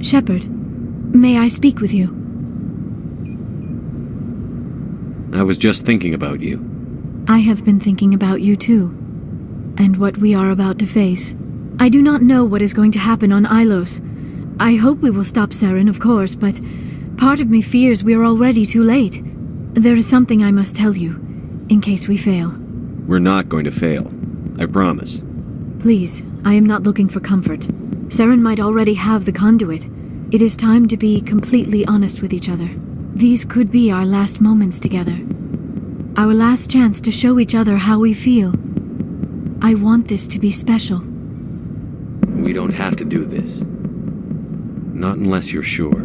Shepard, may I speak with you? I was just thinking about you. I have been thinking about you too, and what we are about to face. I do not know what is going to happen on Ilos. I hope we will stop Saren, of course, but part of me fears we are already too late. There is something I must tell you, in case we fail. We're not going to fail. I promise. Please, I am not looking for comfort. Saren might already have the conduit. It is time to be completely honest with each other. These could be our last moments together. Our last chance to show each other how we feel. I want this to be special. We don't have to do this. Not unless you're sure.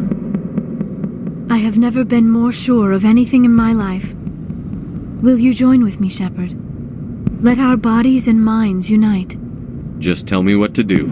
I have never been more sure of anything in my life. Will you join with me, Shepard? Let our bodies and minds unite. Just tell me what to do.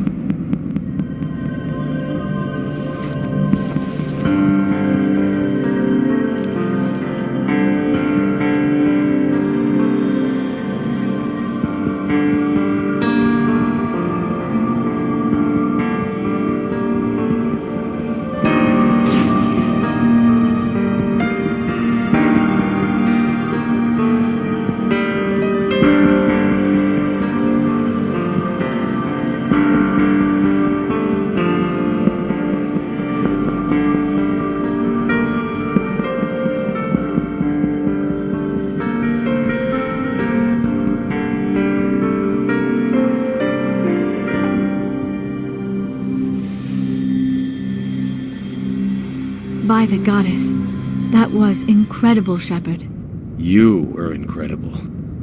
By the goddess. That was incredible, Shepard. You were incredible.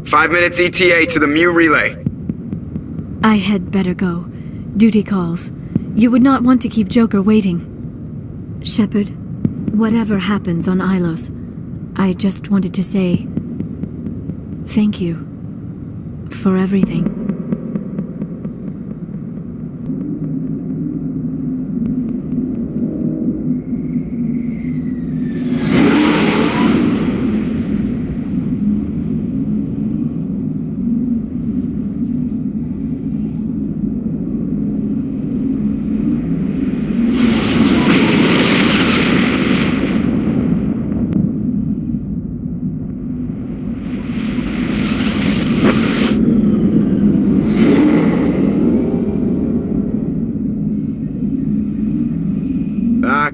5 minutes ETA to the Mu relay. I had better go. Duty calls. You would not want to keep Joker waiting. Shepard, whatever happens on Ilos, I just wanted to say thank you for everything.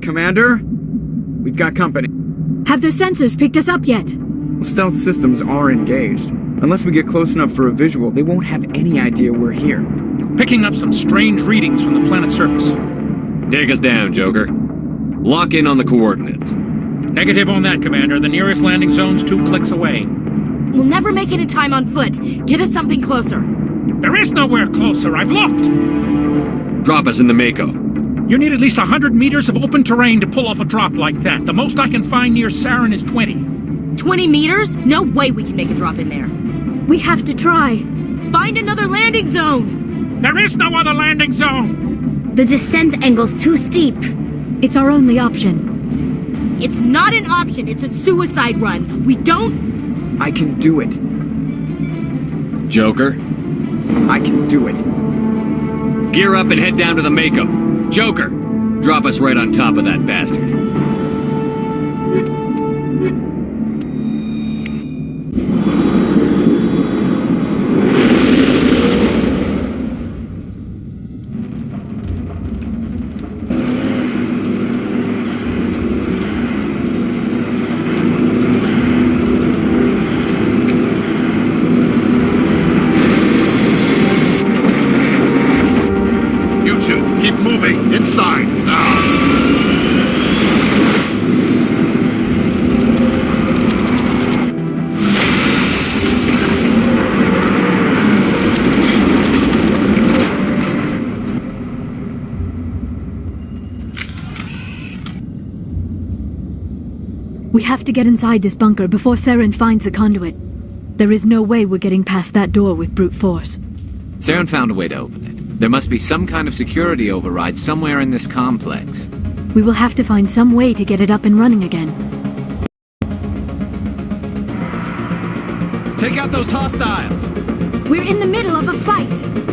Commander? We've got company. Have the sensors picked us up yet? Stealth systems are engaged. Unless we get close enough for a visual, they won't have any idea we're here. Picking up some strange readings from the planet's surface. Take us down, Joker. Lock in on the coordinates. Negative on that, Commander. The nearest landing zone's 2 clicks away. We'll never make it in time on foot. Get us something closer. There is nowhere closer. I've looked. Drop us in the Mako. You need at least 100 meters of open terrain to pull off a drop like that. The most I can find near Saren is 20. 20 meters? No way we can make a drop in there. We have to try. Find another landing zone! There is no other landing zone! The descent angle's too steep. It's our only option. It's not an option, it's a suicide run. We don't... I can do it. Joker? I can do it. Gear up and head down to the Mako. Joker, drop us right on top of that bastard. Inside, now! We have to get inside this bunker before Saren finds the conduit. There is no way we're getting past that door with brute force. Saren found a way to open it. There must be some kind of security override somewhere in this complex. We will have to find some way to get it up and running again. Take out those hostiles! We're in the middle of a fight!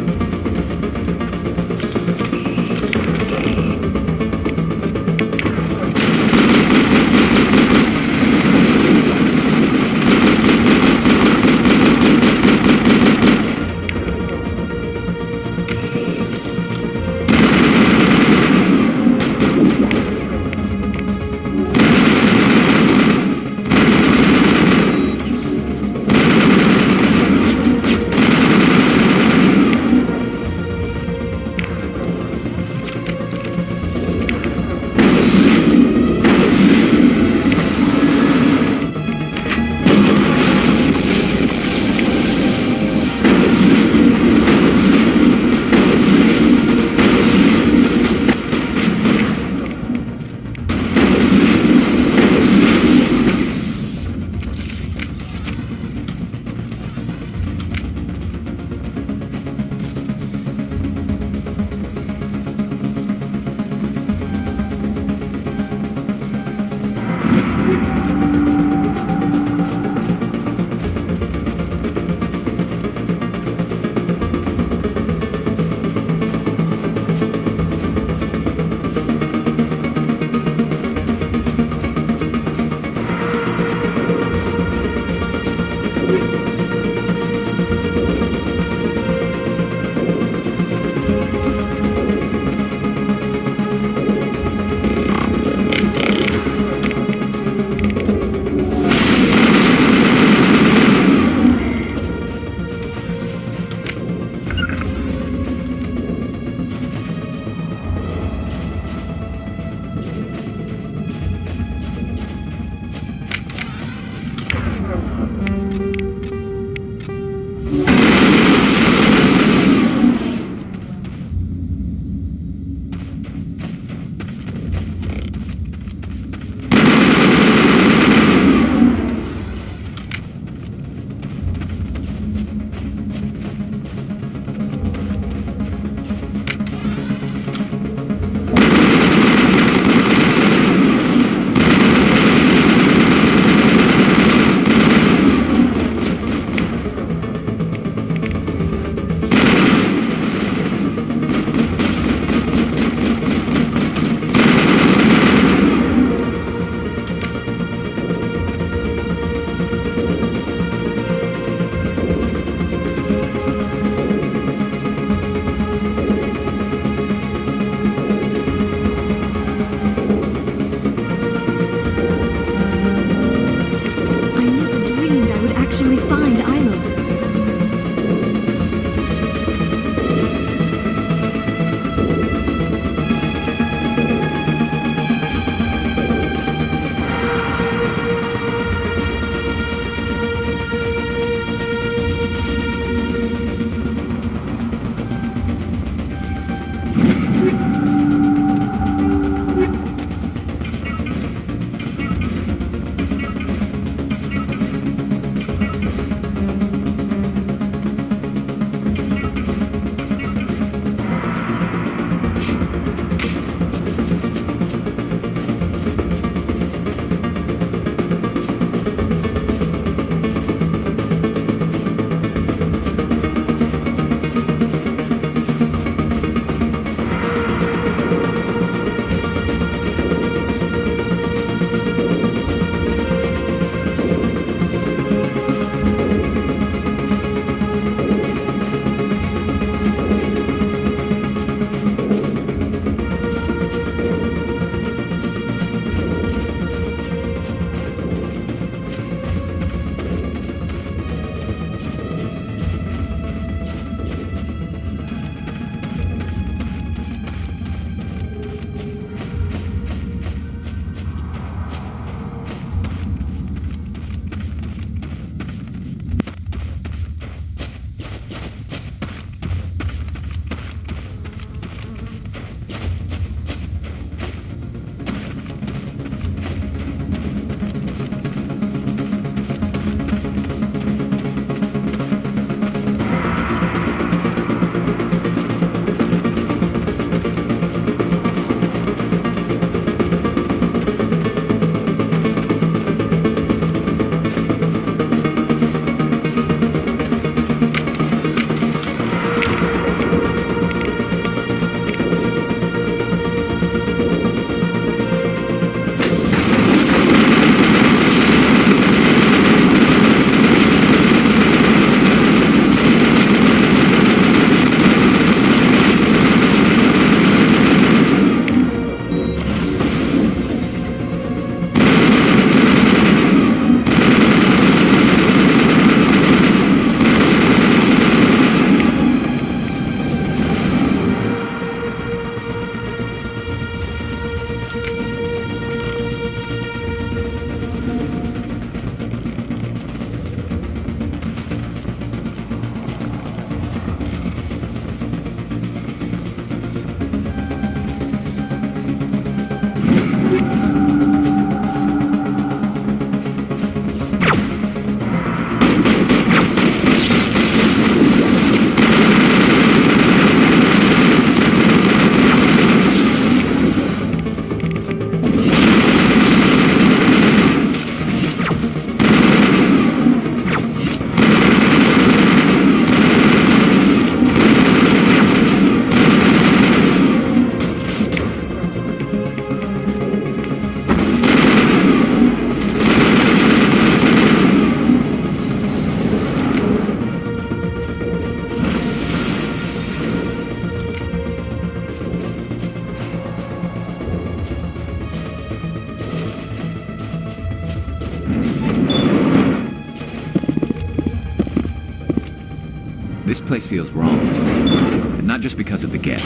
place feels wrong to me. And not just because of the gift.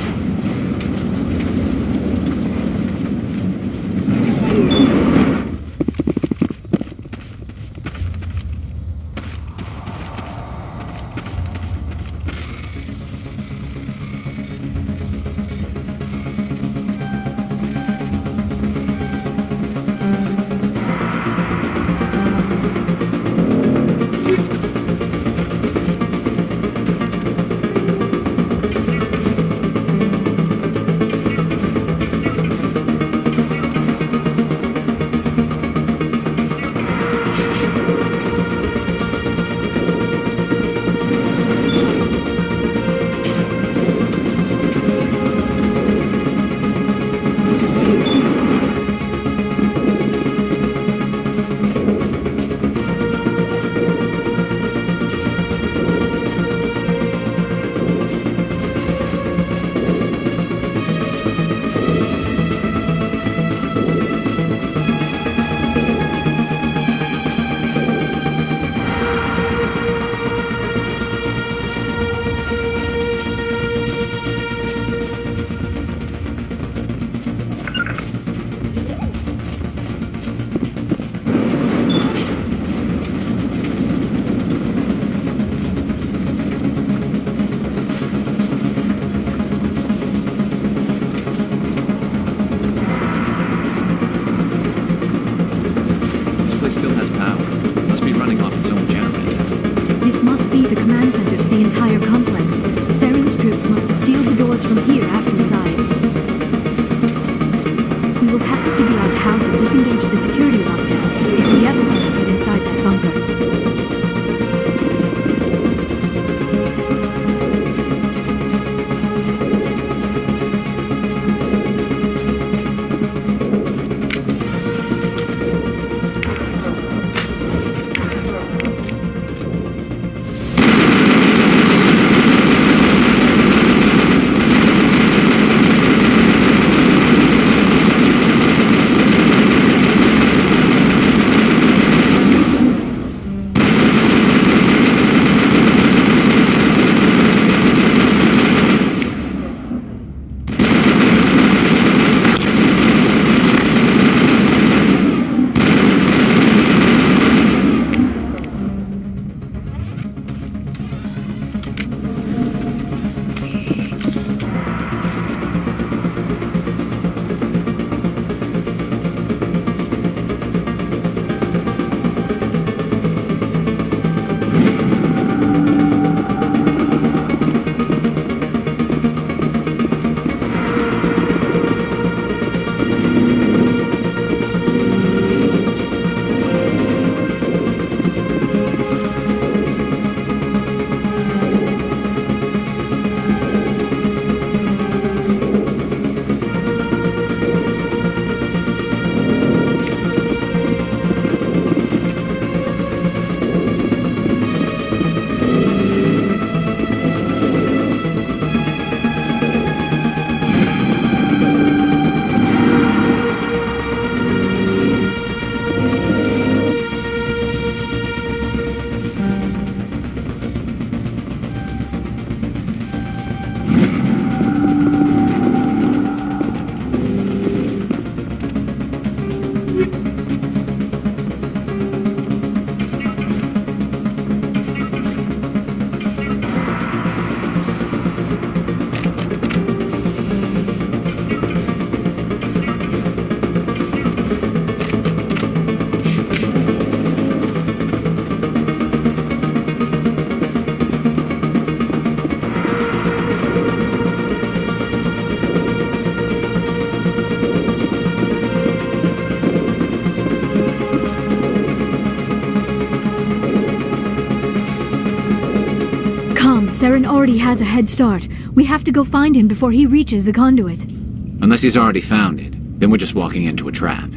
Saren already has a head start. We have to go find him before he reaches the conduit. Unless he's already found it, then we're just walking into a trap.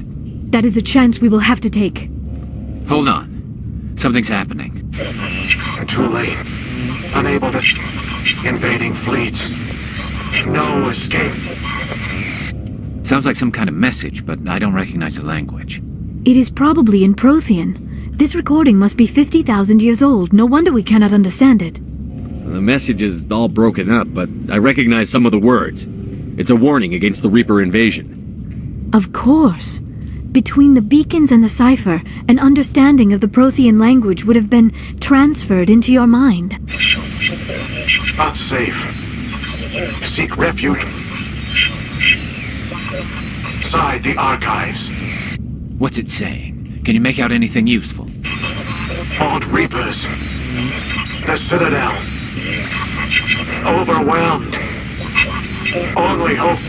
That is a chance we will have to take. Hold on. Something's happening. Too late. Unable to... Invading fleets. No escape. Sounds like some kind of message, but I don't recognize the language. It is probably in Prothean. This recording must be 50,000 years old. No wonder we cannot understand it. The message is all broken up, but I recognize some of the words. It's a warning against the Reaper invasion. Of course. Between the beacons and the cipher, an understanding of the Prothean language would have been transferred into your mind. Not safe. Seek refuge inside the archives. What's it saying? Can you make out anything useful? Fought Reapers. The Citadel. Overwhelmed. Only hope.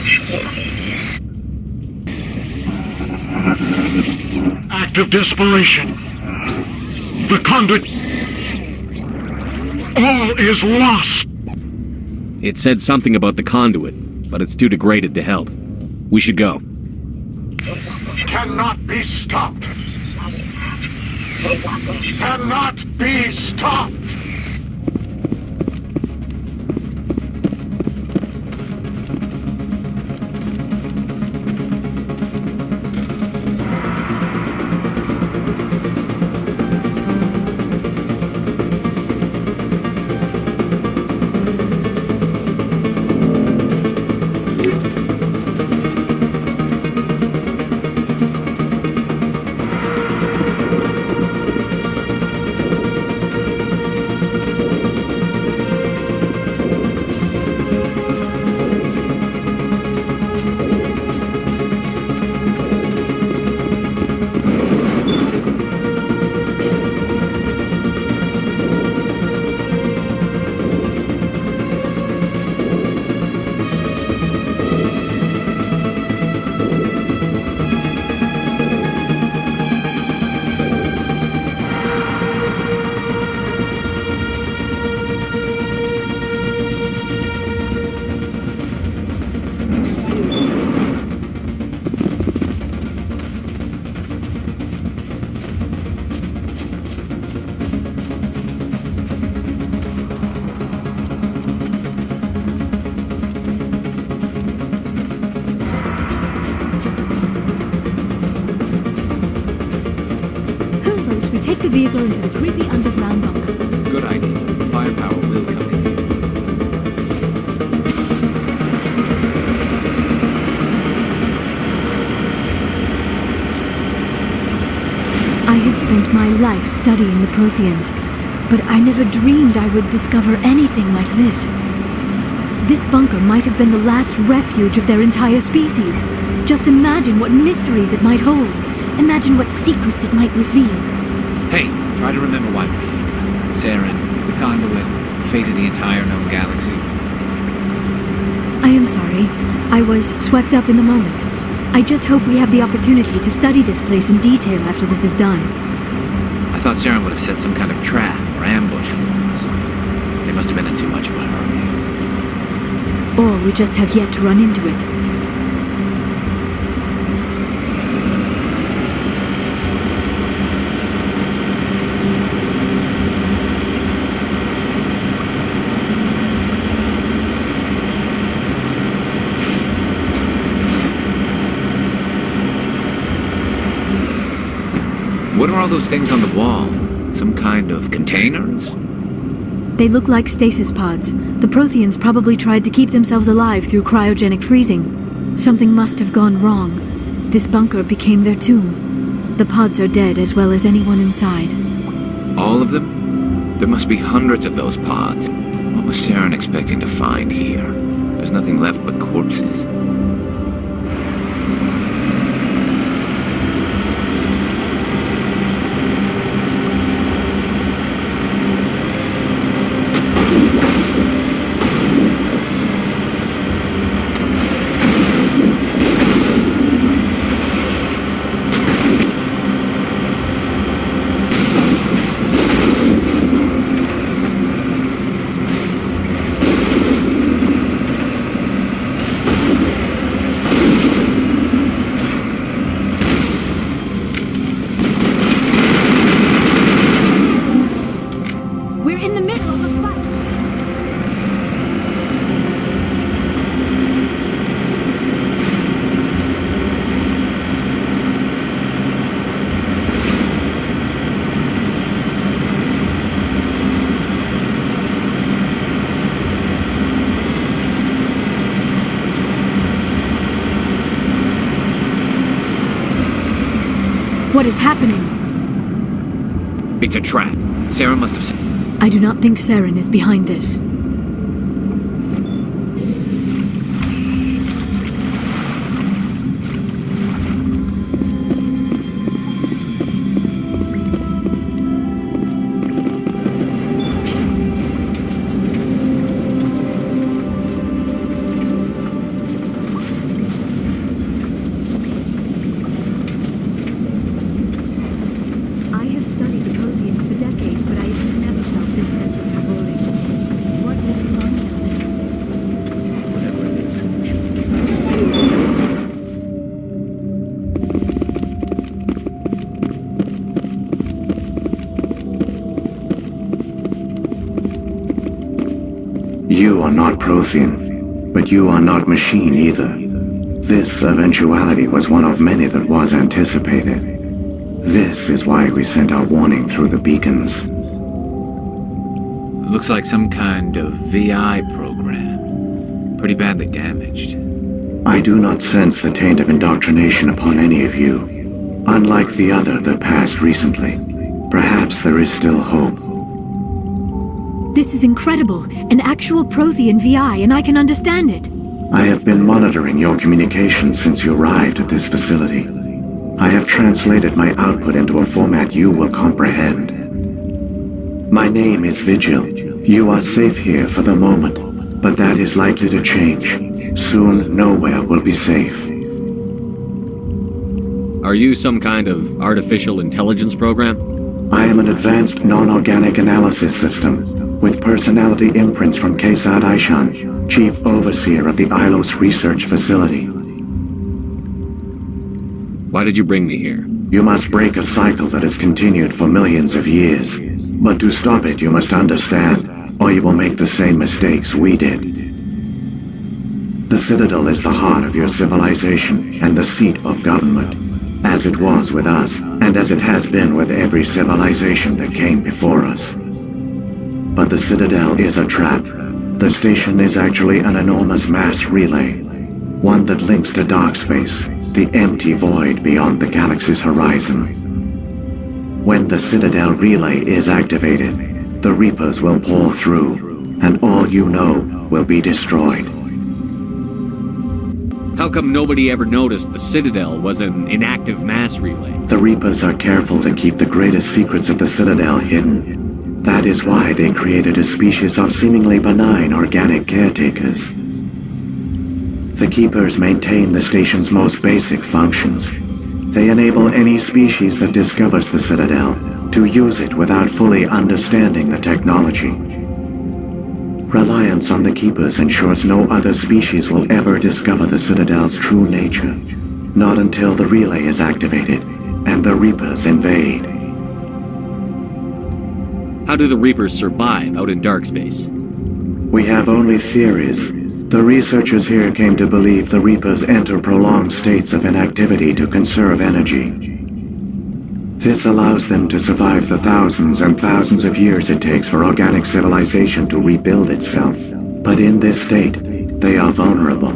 Act of desperation. The conduit. All is lost. It said something about the conduit, but it's too degraded to help. We should go. Cannot be stopped. Cannot be stopped. Take the vehicle into the creepy underground bunker. Good idea. Firepower will come in. I have spent my life studying the Protheans, but I never dreamed I would discover anything like this. This bunker might have been the last refuge of their entire species. Just imagine what mysteries it might hold. Imagine what secrets it might reveal. Hey, try to remember why we're here. Saren, the conduit, fate of the entire known galaxy. I am sorry. I was swept up in the moment. I just hope we have the opportunity to study this place in detail after this is done. I thought Saren would have set some kind of trap or ambush for us. They must have been in too much of a hurry. Or we just have yet to run into it. What are all those things on the wall? Some kind of containers? They look like stasis pods. The Protheans probably tried to keep themselves alive through cryogenic freezing. Something must have gone wrong. This bunker became their tomb. The pods are dead as well as anyone inside. All of them? There must be hundreds of those pods. What was Saren expecting to find here? There's nothing left but corpses. What is happening? It's a trap. Saren must have said. I do not think Saren is behind this. I have studied the Protheans for decades, but I have never felt this sense of foreboding. What will we find down there? Whatever it is, we should be careful. You are not Prothean, but you are not machine either. This eventuality was one of many that was anticipated. This is why we sent our warning through the beacons. Looks like some kind of VI program. Pretty badly damaged. I do not sense the taint of indoctrination upon any of you, unlike the other that passed recently. Perhaps there is still hope. This is incredible. An actual Prothean VI, and I can understand it. I have been monitoring your communications since you arrived at this facility. I have translated my output into a format you will comprehend. My name is Vigil. You are safe here for the moment, but that is likely to change. Soon, nowhere will be safe. Are you some kind of artificial intelligence program? I am an advanced non-organic analysis system, with personality imprints from Kesad Aishan, Chief Overseer of the Ilos Research Facility. Why did you bring me here? You must break a cycle that has continued for millions of years. But to stop it, you must understand, or you will make the same mistakes we did. The Citadel is the heart of your civilization and the seat of government, as it was with us, and as it has been with every civilization that came before us. But the Citadel is a trap. The station is actually an enormous mass relay, one that links to dark space, the empty void beyond the galaxy's horizon. When the Citadel relay is activated, the Reapers will pour through, and all you know will be destroyed. How come nobody ever noticed the Citadel was an inactive mass relay? The Reapers are careful to keep the greatest secrets of the Citadel hidden. That is why they created a species of seemingly benign organic caretakers. The Keepers maintain the station's most basic functions. They enable any species that discovers the Citadel to use it without fully understanding the technology. Reliance on the Keepers ensures no other species will ever discover the Citadel's true nature. Not until the relay is activated and the Reapers invade. How do the Reapers survive out in dark space? We have only theories. The researchers here came to believe the Reapers enter prolonged states of inactivity to conserve energy. This allows them to survive the thousands and thousands of years it takes for organic civilization to rebuild itself. But in this state, they are vulnerable.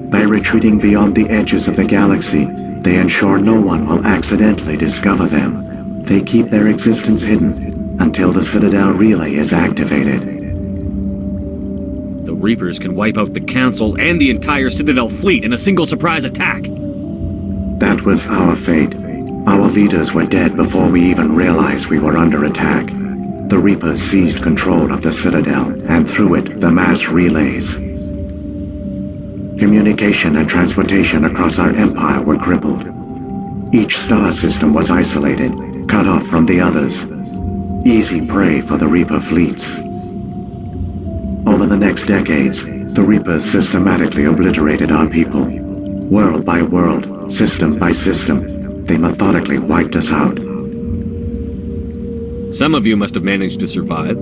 By retreating beyond the edges of the galaxy, they ensure no one will accidentally discover them. They keep their existence hidden until the Citadel relay is activated. The Reapers can wipe out the Council and the entire Citadel fleet in a single surprise attack. That was our fate. Our leaders were dead before we even realized we were under attack. The Reapers seized control of the Citadel, and through it, the mass relays. Communication and transportation across our empire were crippled. Each star system was isolated, cut off from the others. Easy prey for the Reaper fleets. Over the next decades, the Reapers systematically obliterated our people. World by world, system by system, they methodically wiped us out. Some of you must have managed to survive.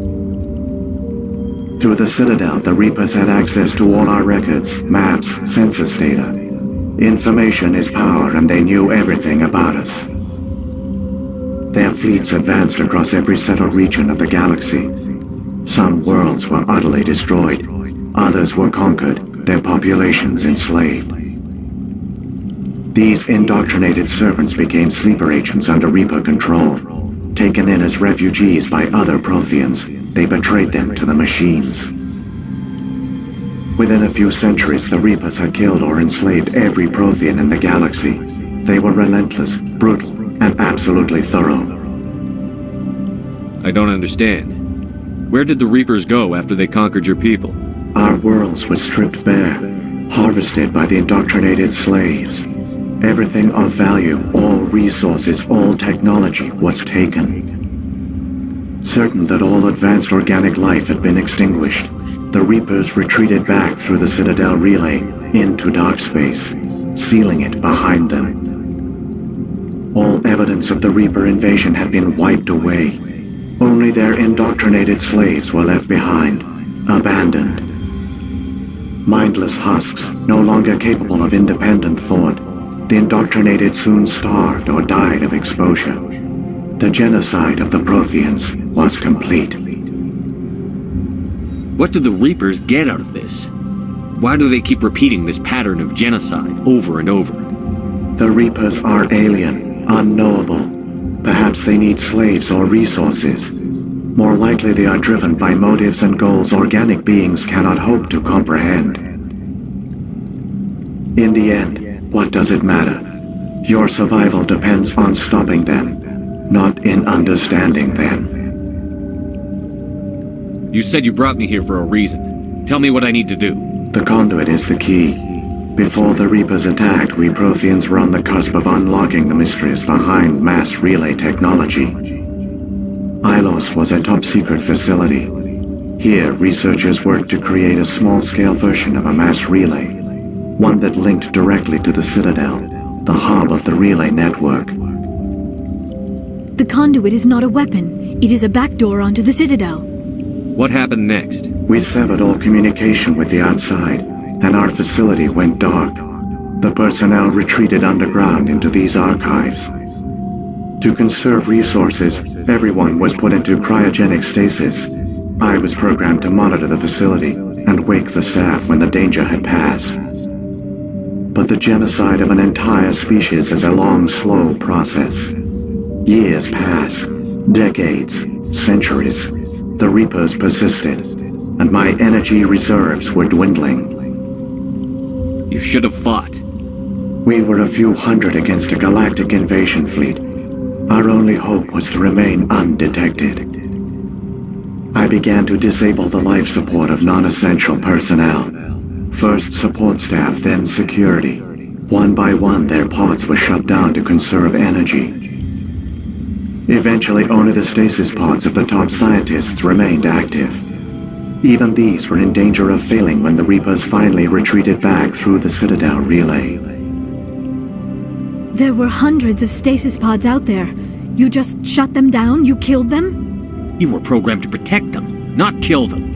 Through the Citadel, the Reapers had access to all our records, maps, census data. Information is power, and they knew everything about us. Their fleets advanced across every settled region of the galaxy. Some worlds were utterly destroyed. Others were conquered, their populations enslaved. These indoctrinated servants became sleeper agents under Reaper control. Taken in as refugees by other Protheans, they betrayed them to the machines. Within a few centuries, the Reapers had killed or enslaved every Prothean in the galaxy. They were relentless, brutal, and absolutely thorough. I don't understand. Where did the Reapers go after they conquered your people? Our worlds were stripped bare, harvested by the indoctrinated slaves. Everything of value, all resources, all technology was taken. Certain that all advanced organic life had been extinguished, the Reapers retreated back through the Citadel relay into dark space, sealing it behind them. All evidence of the Reaper invasion had been wiped away. Only their indoctrinated slaves were left behind, abandoned. Mindless husks, no longer capable of independent thought, the indoctrinated soon starved or died of exposure. The genocide of the Protheans was complete. What do the Reapers get out of this? Why do they keep repeating this pattern of genocide over and over? The Reapers are alien, unknowable. Perhaps they need slaves or resources. More likely they are driven by motives and goals organic beings cannot hope to comprehend. In the end, what does it matter? Your survival depends on stopping them, not in understanding them. You said you brought me here for a reason. Tell me what I need to do. The conduit is the key. Before the Reapers attacked, we Protheans were on the cusp of unlocking the mysteries behind mass relay technology. Ilos was a top-secret facility. Here, researchers worked to create a small-scale version of a mass relay, one that linked directly to the Citadel, the hub of the relay network. The conduit is not a weapon. It is a backdoor onto the Citadel. What happened next? We severed all communication with the outside, and our facility went dark. The personnel retreated underground into these archives. To conserve resources, everyone was put into cryogenic stasis. I was programmed to monitor the facility and wake the staff when the danger had passed. But the genocide of an entire species is a long, slow process. Years passed, decades, centuries. The Reapers persisted, and my energy reserves were dwindling. You should have fought. We were a few hundred against a galactic invasion fleet. Our only hope was to remain undetected. I began to disable the life support of non-essential personnel. First support staff, then security. One by one, their pods were shut down to conserve energy. Eventually, only the stasis pods of the top scientists remained active. Even these were in danger of failing when the Reapers finally retreated back through the Citadel relay. There were hundreds of stasis pods out there. You just shut them down? You killed them? You were programmed to protect them, not kill them.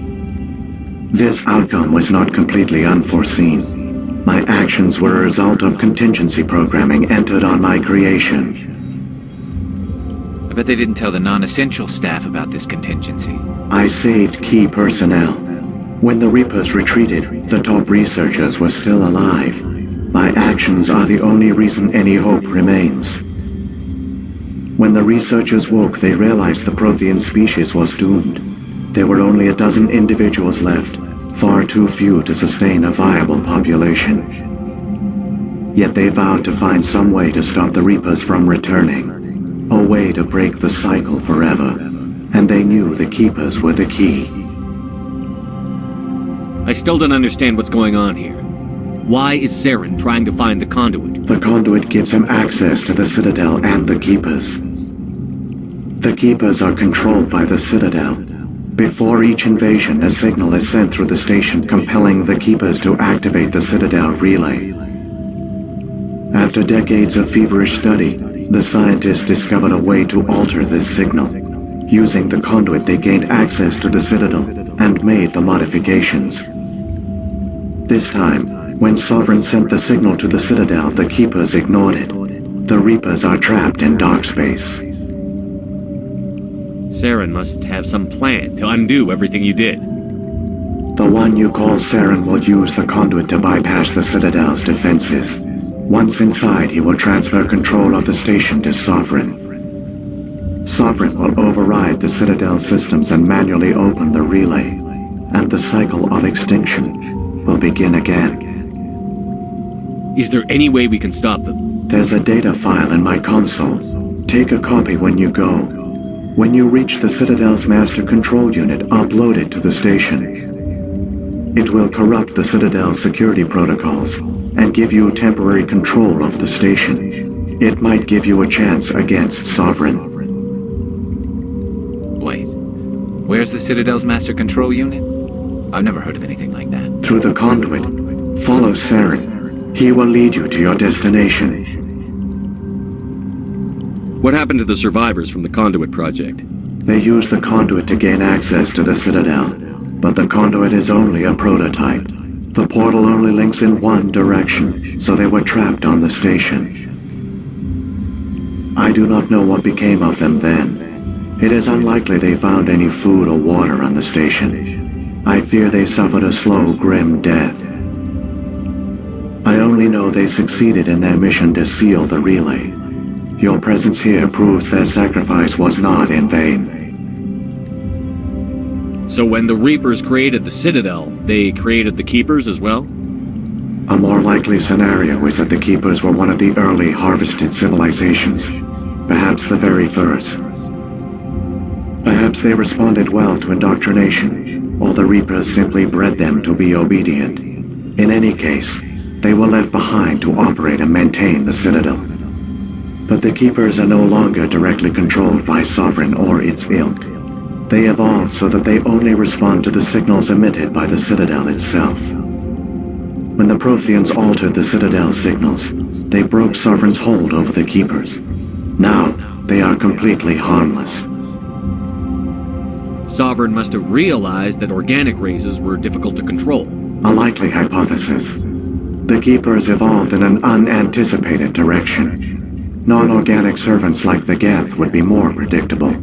This outcome was not completely unforeseen. My actions were a result of contingency programming entered on my creation. I bet they didn't tell the non-essential staff about this contingency. I saved key personnel. When the Reapers retreated, the top researchers were still alive. My actions are the only reason any hope remains. When the researchers woke, they realized the Prothean species was doomed. There were only a dozen individuals left, far too few to sustain a viable population. Yet they vowed to find some way to stop the Reapers from returning. A way to break the cycle forever. And they knew the Keepers were the key. I still don't understand what's going on here. Why is Saren trying to find the conduit? The conduit gives him access to the Citadel and the Keepers. The Keepers are controlled by the Citadel. Before each invasion, a signal is sent through the station compelling the Keepers to activate the Citadel relay. After decades of feverish study, the scientists discovered a way to alter this signal. Using the conduit, they gained access to the Citadel and made the modifications. This time, when Sovereign sent the signal to the Citadel, the Keepers ignored it. The Reapers are trapped in dark space. Saren must have some plan to undo everything you did. The one you call Saren will use the conduit to bypass the Citadel's defenses. Once inside, he will transfer control of the station to Sovereign. Sovereign will override the Citadel systems and manually open the relay, and the cycle of extinction will begin again. Is there any way we can stop them? There's a data file in my console. Take a copy when you go. When you reach the Citadel's master control unit, upload it to the station. It will corrupt the Citadel's security protocols and give you temporary control of the station. It might give you a chance against Sovereign. Wait, where's the Citadel's master control unit? I've never heard of anything like that. Through the conduit, follow Saren. He will lead you to your destination. What happened to the survivors from the Conduit project? They used the conduit to gain access to the Citadel, but the conduit is only a prototype. The portal only links in one direction, so they were trapped on the station. I do not know what became of them then. It is unlikely they found any food or water on the station. I fear they suffered a slow, grim death. I only know they succeeded in their mission to seal the relay. Your presence here proves their sacrifice was not in vain. So when the Reapers created the Citadel, they created the Keepers as well? A more likely scenario is that the Keepers were one of the early harvested civilizations, perhaps the very first. Perhaps they responded well to indoctrination, or the Reapers simply bred them to be obedient. In any case, they were left behind to operate and maintain the Citadel. But the Keepers are no longer directly controlled by Sovereign or its ilk. They evolved so that they only respond to the signals emitted by the Citadel itself. When the Protheans altered the Citadel signals, they broke Sovereign's hold over the Keepers. Now, they are completely harmless. Sovereign must have realized that organic races were difficult to control. A likely hypothesis. The Keepers evolved in an unanticipated direction. Non-organic servants like the Geth would be more predictable.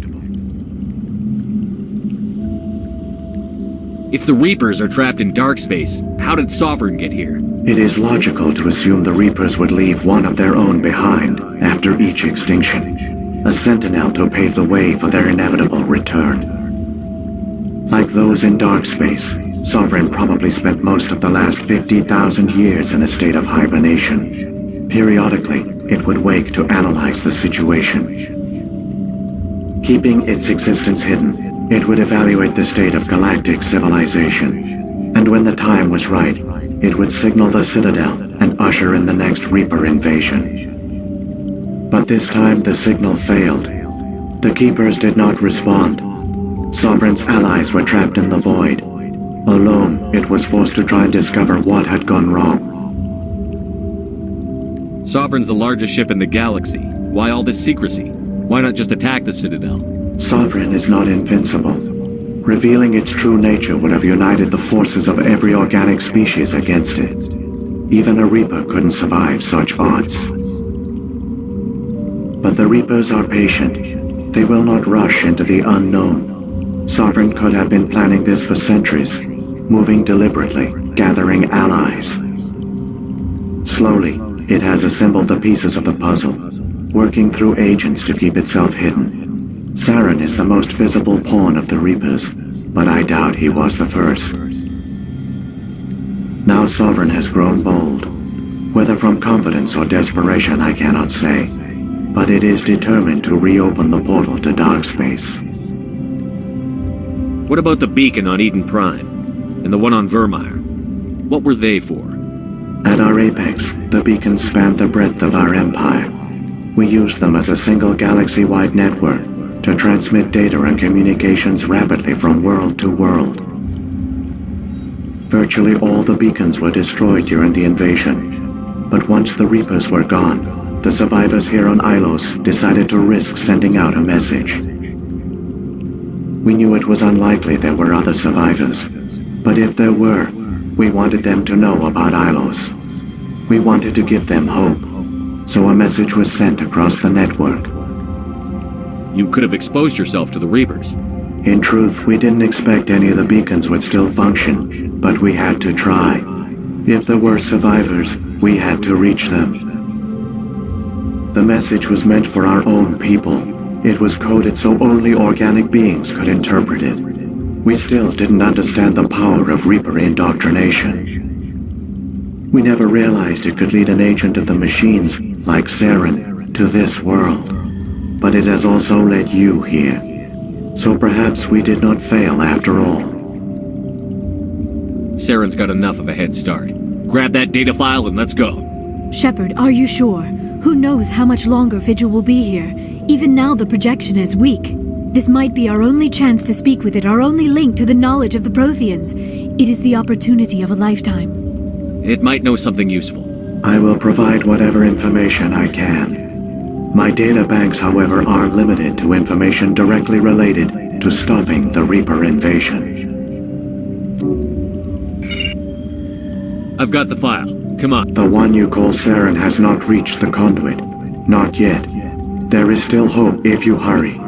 If the Reapers are trapped in dark space, how did Sovereign get here? It is logical to assume the Reapers would leave one of their own behind after each extinction. A sentinel to pave the way for their inevitable return. Like those in dark space, Sovereign probably spent most of the last 50,000 years in a state of hibernation. Periodically, it would wake to analyze the situation. Keeping its existence hidden, it would evaluate the state of galactic civilization. And when the time was right, it would signal the Citadel and usher in the next Reaper invasion. But this time the signal failed. The Keepers did not respond. Sovereign's allies were trapped in the void. Alone, it was forced to try and discover what had gone wrong. Sovereign's the largest ship in the galaxy. Why all this secrecy? Why not just attack the Citadel? Sovereign is not invincible. Revealing its true nature would have united the forces of every organic species against it. Even a Reaper couldn't survive such odds. But the Reapers are patient. They will not rush into the unknown. Sovereign could have been planning this for centuries, moving deliberately, gathering allies. Slowly, it has assembled the pieces of the puzzle, working through agents to keep itself hidden. Saren is the most visible pawn of the Reapers, but I doubt he was the first. Now Sovereign has grown bold. Whether from confidence or desperation, I cannot say, but it is determined to reopen the portal to dark space. What about the beacon on Eden Prime? And the one on Vermeer? What were they for? At our apex, the beacons spanned the breadth of our empire. We used them as a single galaxy-wide network to transmit data and communications rapidly from world to world. Virtually all the beacons were destroyed during the invasion, but once the Reapers were gone, the survivors here on Ilos decided to risk sending out a message. We knew it was unlikely there were other survivors, but if there were, we wanted them to know about Ilos. We wanted to give them hope, so a message was sent across the network. You could have exposed yourself to the Reapers. In truth, we didn't expect any of the beacons would still function, but we had to try. If there were survivors, we had to reach them. The message was meant for our own people. It was coded so only organic beings could interpret it. We still didn't understand the power of Reaper indoctrination. We never realized it could lead an agent of the machines, like Saren, to this world. But it has also led you here. So perhaps we did not fail after all. Saren's got enough of a head start. Grab that data file and let's go. Shepard, are you sure? Who knows how much longer Vigil will be here? Even now the projection is weak. This might be our only chance to speak with it, our only link to the knowledge of the Protheans. It is the opportunity of a lifetime. It might know something useful. I will provide whatever information I can. My data banks, however, are limited to information directly related to stopping the Reaper invasion. I've got the file. Come on. The one you call Saren has not reached the conduit. Not yet. There is still hope if you hurry.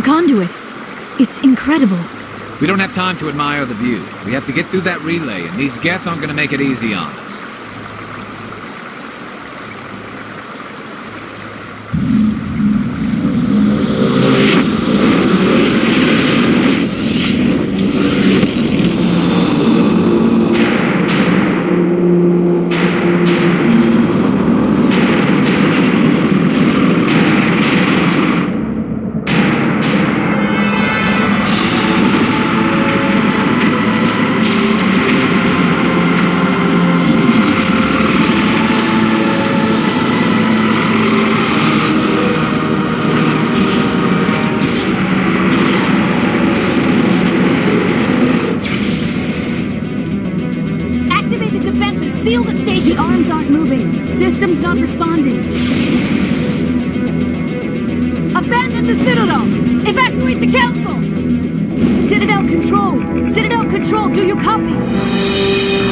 conduit. It's incredible. We don't have time to admire the view. We have to get through that relay, and these Geth aren't gonna make it easy on us. Seal the station! The arms aren't moving. System's not responding. Abandon the Citadel! Evacuate the Council! Citadel Control! Citadel Control, do you copy?